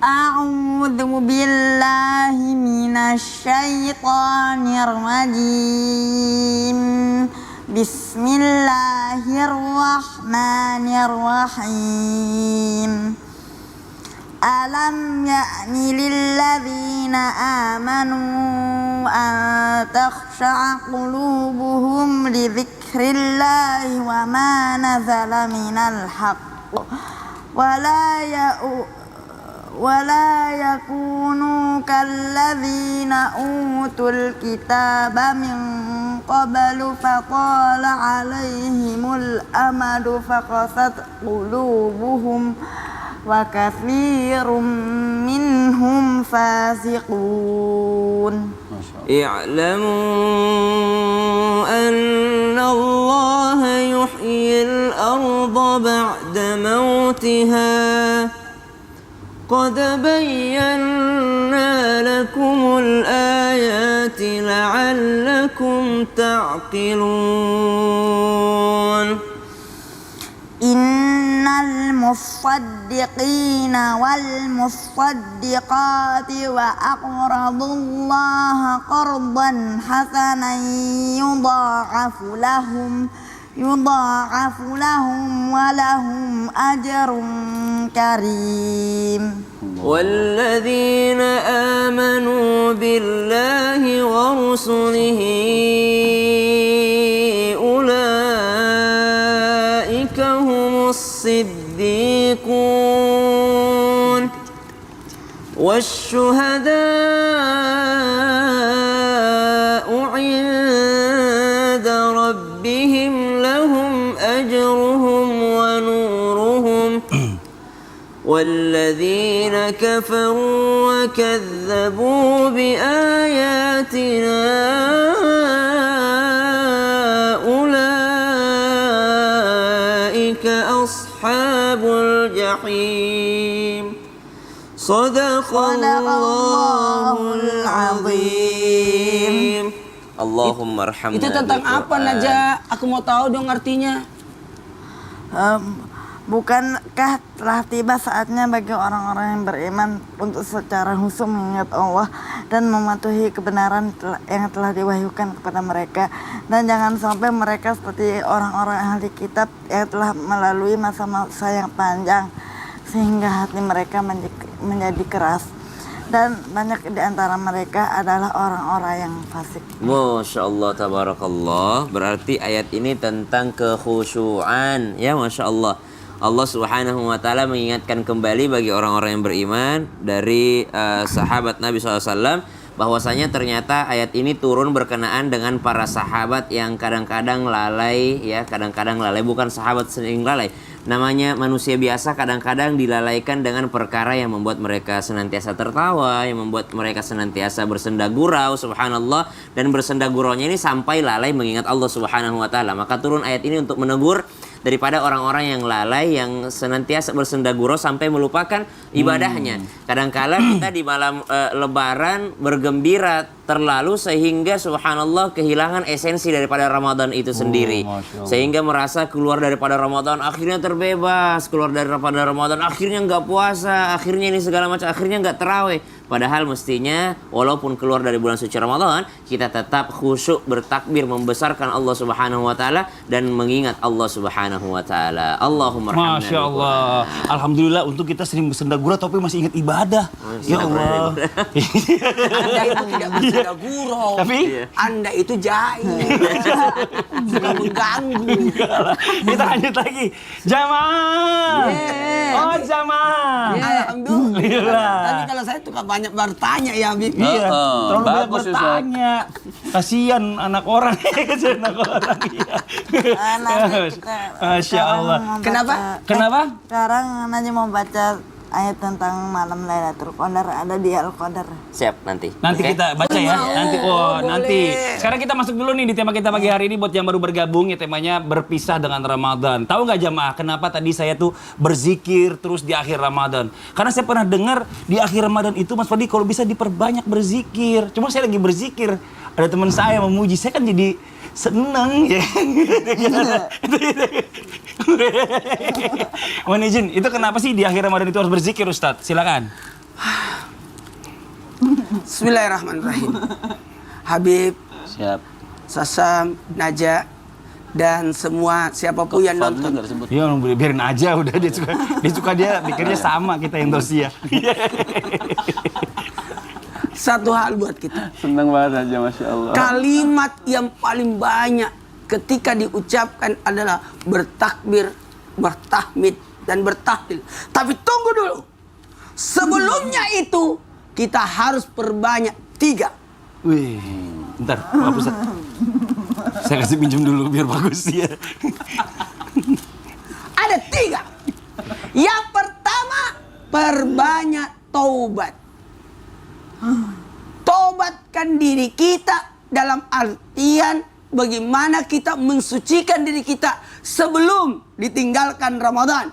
A'udzu billahi minasyaitonir rajim. Bismillahirrahmanirrahim. Alam ya'ni lilladzina amanu an takhsha'a qulubuhum li dzikrillahi wa ma nazala minal haqq ولا يكونوا كالذين أوتوا الكتاب من قبل فطال عليهم الأمد فقست قلوبهم وكثير منهم فاسقون. اعلموا أن الله يحيي الأرض بعد موتها قد بينا لكم الآيات لعلكم تعقلون. إن المصدقين والمصدقات وأقرضوا الله قرضا حسنا يضاعف لهم ولهم أجر كريم. والذين آمنوا بالله ورسله أولئك هم الصديقون والشهداء عند ربهم لهم أجرهم ونورهم. والذين كفروا وكذبوا بآياتنا أولئك أصحاب الجحيم. صدق الله العظيم. Allahumma arhamna. Itu tentang apa Najah? Aku mau tahu dong artinya. Bukankah telah tiba saatnya bagi orang-orang yang beriman untuk secara khusyuk mengingat Allah dan mematuhi kebenaran yang telah diwahyukan kepada mereka, dan jangan sampai mereka seperti orang-orang ahli kitab yang telah melalui masa-masa yang panjang sehingga hati mereka menjadi keras, dan banyak di antara mereka adalah orang-orang yang fasik. Masya Allah, tabarakallah. Berarti ayat ini tentang kekhusyuan, ya, Masya Allah. Allah Subhanahu wa Ta'ala mengingatkan kembali bagi orang-orang yang beriman dari sahabat Nabi SAW bahwasanya ternyata ayat ini turun berkenaan dengan para sahabat yang kadang-kadang lalai, ya, kadang-kadang lalai, bukan sahabat sering lalai. Namanya manusia biasa kadang-kadang dilalaikan dengan perkara yang membuat mereka senantiasa tertawa, yang membuat mereka senantiasa bersenda gurau, subhanallah, dan bersenda guraunya ini sampai lalai mengingat Allah Subhanahu wa Ta'ala. Maka turun ayat ini untuk menegur daripada orang-orang yang lalai, yang senantiasa bersenda gurau sampai melupakan ibadahnya. Kadangkala kita di malam lebaran bergembira terlalu sehingga subhanallah kehilangan esensi daripada Ramadan itu sendiri. Sehingga merasa keluar daripada Ramadan akhirnya terbebas, keluar daripada Ramadan akhirnya nggak puasa, akhirnya ini segala macam, akhirnya nggak tarawih. Padahal mestinya walaupun keluar dari bulan suci Ramadan, kita tetap khusyuk bertakbir membesarkan Allah Subhanahu wa Ta'ala dan mengingat Allah Subhanahu wa Ta'ala. Allahumma rahmana. Masya Allah. Alhamdulillah untuk kita sering bersenda gurau tapi masih ingat ibadah. Ya Allah. Anda itu tidak bersenda gurau. Tapi Anda itu jahil. Suka mengganggu. kita lanjut lagi. Jamaah. Oh, jamaah. Alhamdulillah. Tapi kalau saya tuh banyak bertanya ya, Habib. Iya, terlalu banyak bagus, bertanya. Kasihan anak orang. Kasihan anak orang. Iya. Masya Allah. Kenapa? Sekarang Najah mau baca ayat tentang malam Lailatul Qadar, ada di Al-Qadar. Siap nanti. Nanti Oke? kita baca ya. Nanti nanti. Sekarang kita masuk dulu nih di tema kita pagi hari ini buat yang baru bergabung, ya, temanya berpisah dengan Ramadan. Tahu nggak jamaah kenapa tadi saya tuh berzikir terus di akhir Ramadan? Karena saya pernah dengar di akhir Ramadan itu Mas Fadi kalau bisa diperbanyak berzikir. Cuma saya lagi berzikir, ada teman saya memuji, saya kan jadi seneng ya. Mohon izin, itu kenapa sih di akhir Ramadan itu harus berzikir, Ustadz? Silakan. Bismillahirrahmanirrahim. Habib, Siap. Sasam, Naja, dan semua siapapun yang Fadli nonton. nggak disebut. Iya, biarin aja udah dia pikirnya sama kita yang dosia. Satu hal buat kita. Senang banget aja, Masya Allah. Kalimat yang paling banyak ketika diucapkan adalah bertakbir, bertahmid, dan bertahlil. Tapi tunggu dulu. Sebelumnya itu kita harus perbanyak 3. Wih, bentar, Pak Ustaz. Saya kasih pinjam dulu biar bagus ya. Ada 3. Yang pertama, perbanyak taubat. Taubatkan diri kita dalam artian bagaimana kita mensucikan diri kita sebelum ditinggalkan Ramadan.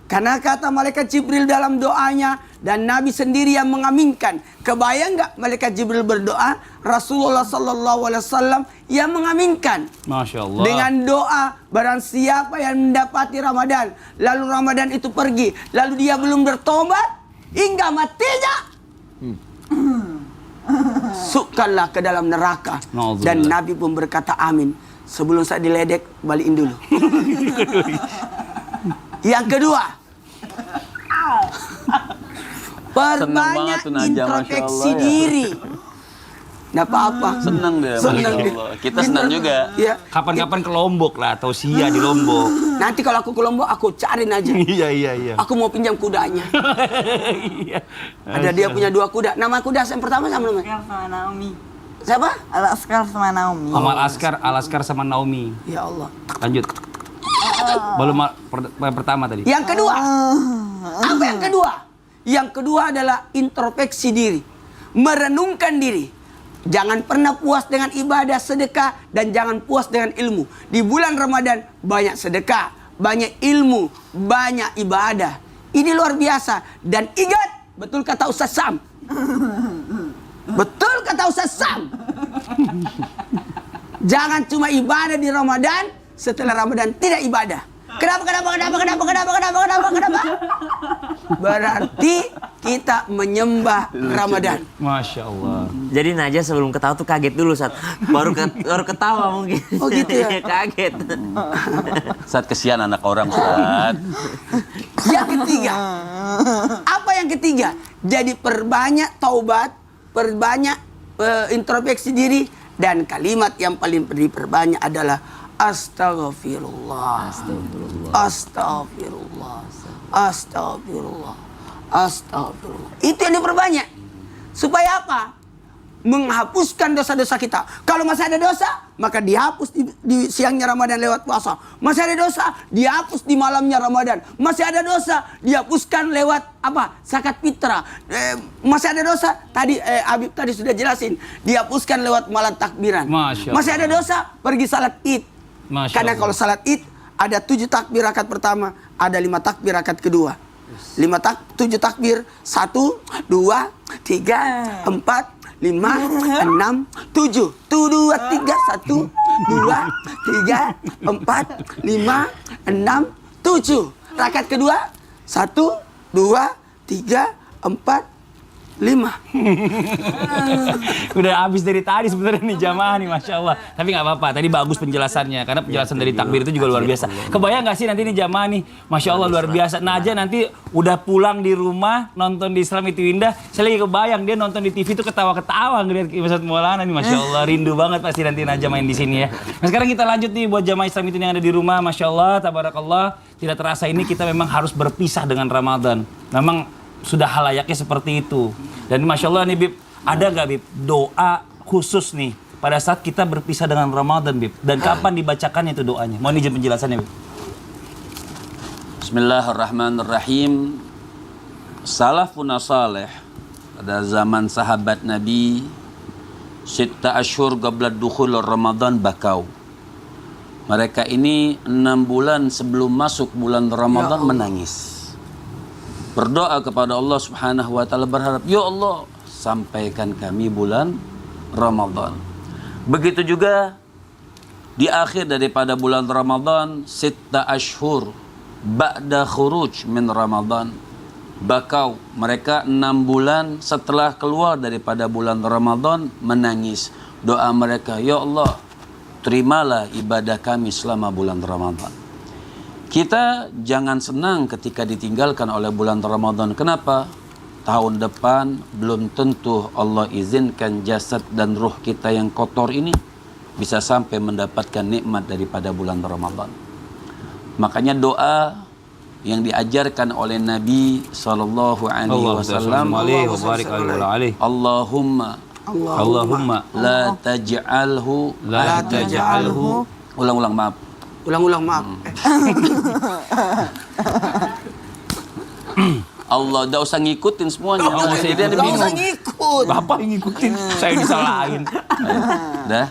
Karena kata malaikat Jibril dalam doanya dan Nabi sendiri yang mengaminkan. Kebayang nggak malaikat Jibril berdoa, Rasulullah SAW yang mengaminkan. Masya Allah. Dengan doa, barang siapa yang mendapati Ramadan, lalu Ramadan itu pergi, lalu dia belum bertobat hingga matinya, masukkanlah ke dalam neraka. Na'udzubillah. Dan Nabi pun berkata amin. Sebelum saya diledek, balikin dulu. Yang kedua, perbanyak banget tuh Najah, introspeksi Masya Allah, ya. diri. Nggak apa-apa. Senang deh, Senang Masya dia. Allah. Kita senang juga. Ya. Kapan-kapan ke Lombok lah atau Sia di Lombok. Nanti kalau aku ke Lombok, aku cariin aja. Iya. Aku mau pinjam kudanya. Iya. Ada dia punya 2 kuda. Nama kuda yang pertama sama namanya? Askar sama Naomi. Siapa? Al-Askar sama Naomi. Al-Askar sama Naomi. Ya Allah. Lanjut. Belum pertama tadi. Yang kedua. Apa yang kedua? Yang kedua adalah introspeksi diri. Merenungkan diri. Jangan pernah puas dengan ibadah, sedekah, dan jangan puas dengan ilmu. Di bulan Ramadan banyak sedekah, banyak ilmu, banyak ibadah. Ini luar biasa. Dan ingat, betul kata Ustaz Sam. Betul kata Ustaz Sam. Jangan cuma ibadah di Ramadan, setelah Ramadan tidak ibadah. Kenapa? Berarti kita menyembah Ramadan. Masya Allah. Jadi Najah sebelum ketawa tuh kaget dulu saat baru ketawa mungkin. Oh gitu ya? Kaget. Saat kesian anak orang, Ustaz. Yang ketiga. Apa yang ketiga? Jadi perbanyak taubat, perbanyak introspeksi diri, dan kalimat yang paling diperbanyak adalah Astagfirullah. Itu yang diperbanyak. Supaya apa? Menghapuskan dosa-dosa kita. Kalau masih ada dosa, maka dihapus di siangnya Ramadan lewat puasa. Masih ada dosa, dihapus di malamnya Ramadan. Masih ada dosa, dihapuskan lewat apa? Zakat fitrah. Masih ada dosa, tadi Habib tadi sudah jelasin, dihapuskan lewat malam takbiran. Masya Allah. Masih ada dosa, pergi salat Id. Masya Karena Allah. kalau salat Id ada 7 takbir rakaat pertama, ada 5 takbir rakaat kedua. 7 takbir, 1, 2, 3, 4, 5, 6, 7. 2, 3, 1, 2, 3, 4, 5, 6, 7. Rakaat kedua, 1, 2, 3, 4, 5. Udah habis dari tadi sebenarnya nih jamaah nih, Masya Allah. Tapi nggak apa-apa, tadi bagus penjelasannya. Karena penjelasan dari takbir itu juga luar biasa. Kebayang nggak sih nanti nih jamaah nih, Masya Allah luar biasa. Najah nanti udah pulang di rumah, nonton di Islam Itu Indah. Saya lagi kebayang dia nonton di TV tuh ketawa-ketawa ngeliat Ustaz Maulana nih, Masya Allah. Rindu banget pasti nanti Najah main di sini ya. Nah sekarang kita lanjut nih buat jamaah Islam Itu yang ada di rumah. Masya Allah, tabarakallah. Tidak terasa ini kita memang harus berpisah dengan Ramadan. Memang sudah halayaknya seperti itu. Dan Masya Allah nih Bib, ada nggak Bib doa khusus nih pada saat kita berpisah dengan Ramadan Bib? Dan kapan dibacakannya itu doanya? Mohon izin penjelasannya Bib. Bismillahirrahmanirrahim. Salafun salih pada zaman sahabat Nabi, Sitta ashur qabla dukhul Ramadan bakau. Mereka ini 6 bulan sebelum masuk bulan Ramadan menangis. Berdoa kepada Allah Subhanahu wa taala berharap, "Ya Allah, sampaikan kami bulan Ramadan." Begitu juga di akhir daripada bulan Ramadan, Sitta ashur ba'da khuruj min Ramadan. bakau. Mereka 6 bulan setelah keluar daripada bulan Ramadan menangis. Doa mereka, ya Allah, terimalah ibadah kami selama bulan Ramadan. Kita jangan senang ketika ditinggalkan oleh bulan Ramadan. Kenapa? Tahun depan belum tentu Allah izinkan jasad dan ruh kita yang kotor ini bisa sampai mendapatkan nikmat daripada bulan Ramadan. Makanya doa yang diajarkan oleh Nabi sallallahu alaihi wasallam, Allahumma la taj'alhu ulang-ulang maaf. Ulang-ulang maaf. Allah, dah usah ngikutin semuanya. Jadi ada bingung. ngikut. Bapak yang ngikutin, saya disalahin. Dah.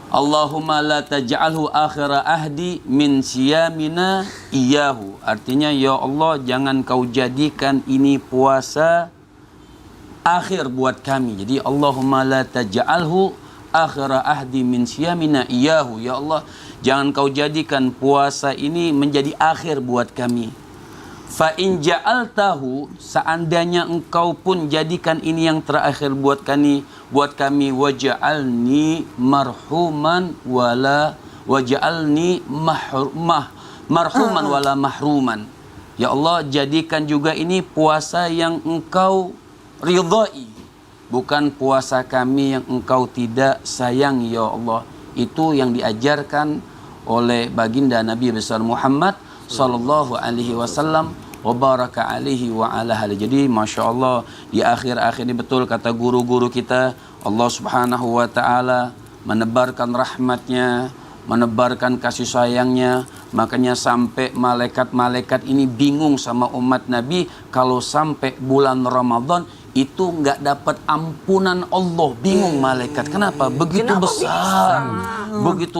Allahumma la taj'alhu akhira ahdi min siyamina iyahu. Artinya, ya Allah, jangan kau jadikan ini puasa akhir buat kami. Jadi Allahumma la taj'alhu akhira ahdi min siyamina iyahu. Ya Allah, jangan kau jadikan puasa ini menjadi akhir buat kami. Fa in ja'altahu, seandainya engkau pun jadikan ini yang terakhir buat kami waj'alni marhuman wala waj'alni marhuman wala mahruman. Ya Allah, jadikan juga ini puasa yang engkau ridhai, bukan puasa kami yang engkau tidak sayang, ya Allah. Itu yang diajarkan oleh baginda Nabi besar Muhammad sallallahu alaihi wasallam wa baraka alaihi wa ala alihi. Jadi Masya Allah, di akhir-akhir ini betul kata guru-guru kita, Allah subhanahu wa ta'ala menebarkan rahmatnya, menebarkan kasih sayangnya. Makanya sampai malaikat-malaikat ini bingung sama umat Nabi kalau sampai bulan Ramadan itu nggak dapat ampunan Allah. Bingung malaikat. Kenapa? Begitu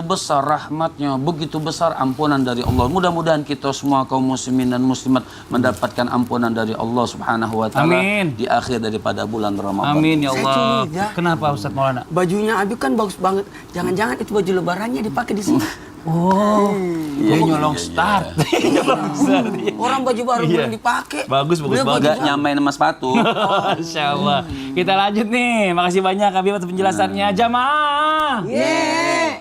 besar rahmatnya, begitu besar ampunan dari Allah. Mudah-mudahan kita semua kaum muslimin dan muslimat mendapatkan ampunan dari Allah subhanahu wa ta'ala. Amin. Di akhir daripada bulan Ramadan. Amin ya Allah. Saya curiga. Kenapa Ustaz Maulana? Bajunya Abi kan bagus banget. Jangan-jangan itu baju lebarannya dipakai di sini. Oh, dia nyolong start. Nyolong start. Orang baju baru belum dipakai. Bagus Beliau banget. Gak nyamain sama sepatu. Masya Allah. Kita lanjut nih. Makasih banyak Habib atas penjelasannya. Jamaah.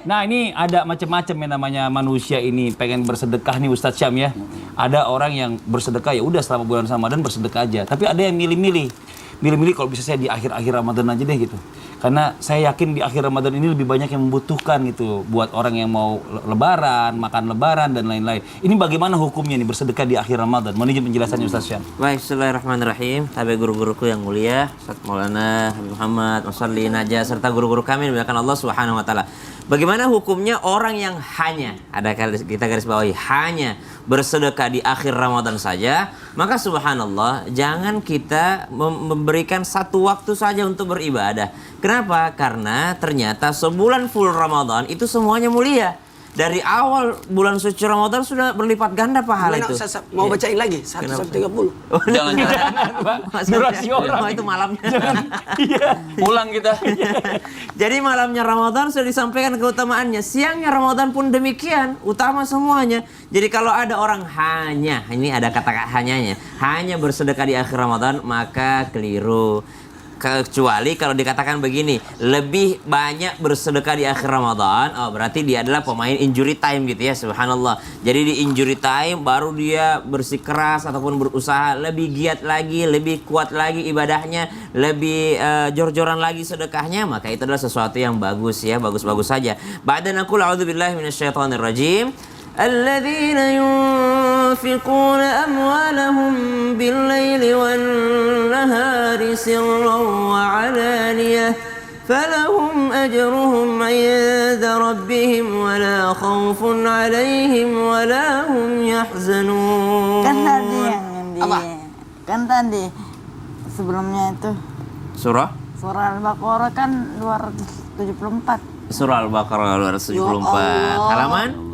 Nah, ini ada macam-macam yang namanya manusia ini pengen bersedekah nih Ustadz Syam ya. Ada orang yang bersedekah ya udah selama bulan Ramadan bersedekah aja. Tapi ada yang milih-milih kalau bisa saya di akhir-akhir Ramadan aja deh gitu. Karena saya yakin di akhir Ramadan ini lebih banyak yang membutuhkan gitu buat orang yang mau lebaran, makan lebaran dan lain-lain. Ini bagaimana hukumnya nih bersedekah di akhir Ramadan? Mohon izin penjelasannya Ustaz Syam. Baik, bismillahirrahmanirrahim. Tabi guru-guruku yang mulia, Ustaz Maulana, Habib Muhammad, Musalli, Najah, serta guru-guru kami dimuliakan Allah Subhanahu wa taala. Bagaimana hukumnya orang yang hanya, kita garis bawahi, hanya bersedekah di akhir Ramadan saja? Maka subhanallah, jangan kita memberikan satu waktu saja untuk beribadah. Kenapa? Karena ternyata sebulan full Ramadan itu semuanya mulia. Dari awal bulan suci Ramadan sudah berlipat ganda pahala itu. Mau bacain lagi 130. Jangan. Durasi orang. Oh, itu malamnya. Pulang kita. Jadi malamnya Ramadan sudah disampaikan keutamaannya. Siangnya Ramadan pun demikian, utama semuanya. Jadi kalau ada orang hanya, ini ada kata hanyanya, hanya bersedekah di akhir Ramadan, maka keliru. Kecuali kalau dikatakan begini, lebih banyak bersedekah di akhir Ramadan, oh berarti dia adalah pemain injury time gitu ya, subhanallah. Jadi di injury time baru dia bersikeras ataupun berusaha lebih giat lagi, lebih kuat lagi ibadahnya, lebih jor-joran lagi sedekahnya, maka itu adalah sesuatu yang bagus ya, bagus-bagus saja. Ba'da naqul a'udzubillahi minasyaitonir rajim. الذين ينفقون أموالهم بالليل والنهار سرا وعلانية فلهم أجرهم عند ربهم ولا خوف عليهم ولا هم يحزنون. Kan tadi sebelumnya itu Surah Al-Baqarah kan 274. Surah Al-Baqarah 274 halaman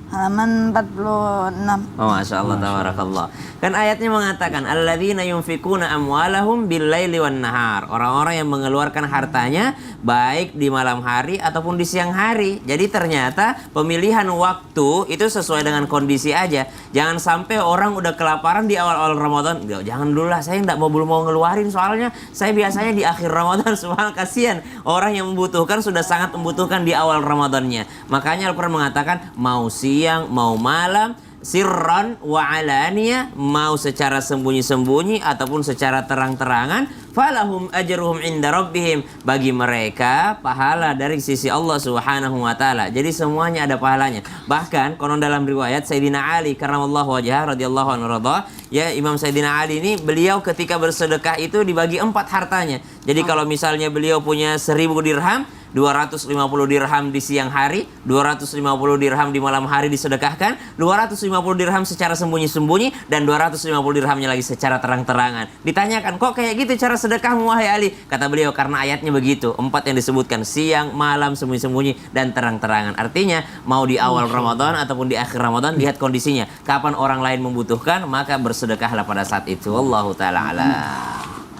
halaman 46. Oh, Masya Allah, tabarakallah. Kan ayatnya mengatakan alladzina yunfikuna amwalahum bil-laili wan nahar. Orang-orang yang mengeluarkan hartanya baik di malam hari ataupun di siang hari. Jadi ternyata pemilihan waktu itu sesuai dengan kondisi aja. Jangan sampai orang udah kelaparan di awal-awal Ramadan. Jangan dulu lah, saya belum mau ngeluarin soalnya saya biasanya di akhir Ramadan. Subhanallah, kasihan orang yang membutuhkan, sudah sangat membutuhkan di awal Ramadannya. Makanya Al-Quran mengatakan mau siang, mau malam, sirran wa alaniyah, mau secara sembunyi-sembunyi ataupun secara terang-terangan, falahum ajruhum inda rabbihim, bagi mereka pahala dari sisi Allah Subhanahu wa taala. Jadi semuanya ada pahalanya. Bahkan konon dalam riwayat Sayyidina Ali karramallahu wajhah radhiyallahu anhu radha, ya Imam Sayyidina Ali ini beliau ketika bersedekah itu dibagi 4 hartanya. Jadi kalau misalnya beliau punya 1000 dirham, 250 dirham di siang hari, 250 dirham di malam hari disedekahkan, 250 dirham secara sembunyi-sembunyi, dan 250 dirhamnya lagi secara terang-terangan. Ditanyakan, kok kayak gitu cara sedekahmu wahai Ali? Kata beliau, karena ayatnya begitu, 4 yang disebutkan, siang, malam, sembunyi-sembunyi, dan terang-terangan. Artinya, mau di awal Ramadan ataupun di akhir Ramadan, lihat kondisinya. Kapan orang lain membutuhkan, maka bersedekahlah pada saat itu. Wallahu ta'ala alam.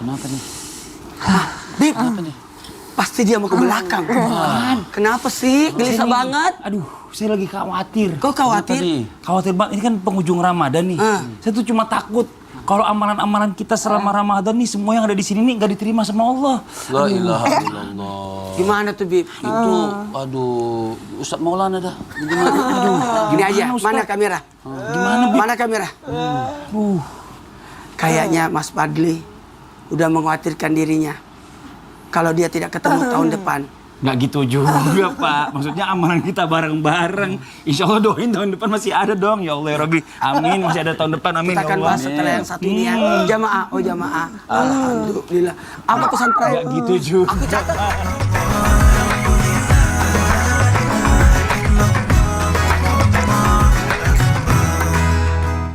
Kenapa nih? Bib, Kenapa nih? pasti dia mau ke belakang. Kenapa sih? Gelisah banget. Aduh, saya lagi khawatir. Kok khawatir? Nih? Khawatir banget, ini kan penghujung Ramadan nih. Saya tuh cuma takut kalau amalan-amalan kita selama Ramadan nih, semua yang ada di sini nih nggak diterima sama Allah. La ilaha illallah. Gimana tuh, Bib? Itu, aduh, Ustadz Maulana dah. Gimana? Aduh, Gini aja, gimana, Ustaz? mana kamera? Gimana, Bib? Mana kamera? Kayaknya Mas Fadli udah mengkhawatirkan dirinya kalau dia tidak ketemu tahun depan. Nggak gitu juga, Pak. Maksudnya amalan kita bareng-bareng. Insya Allah doain tahun depan masih ada dong. Ya Allah ya Rabbi. Amin. Masih ada tahun depan. Amin. Kita akan ya Allah. bahas setelah yang satu ini ya. Jamaah, oh jamaah. Alhamdulillah. Apa pesan terakhir? Nggak gitu juga. Aku catat.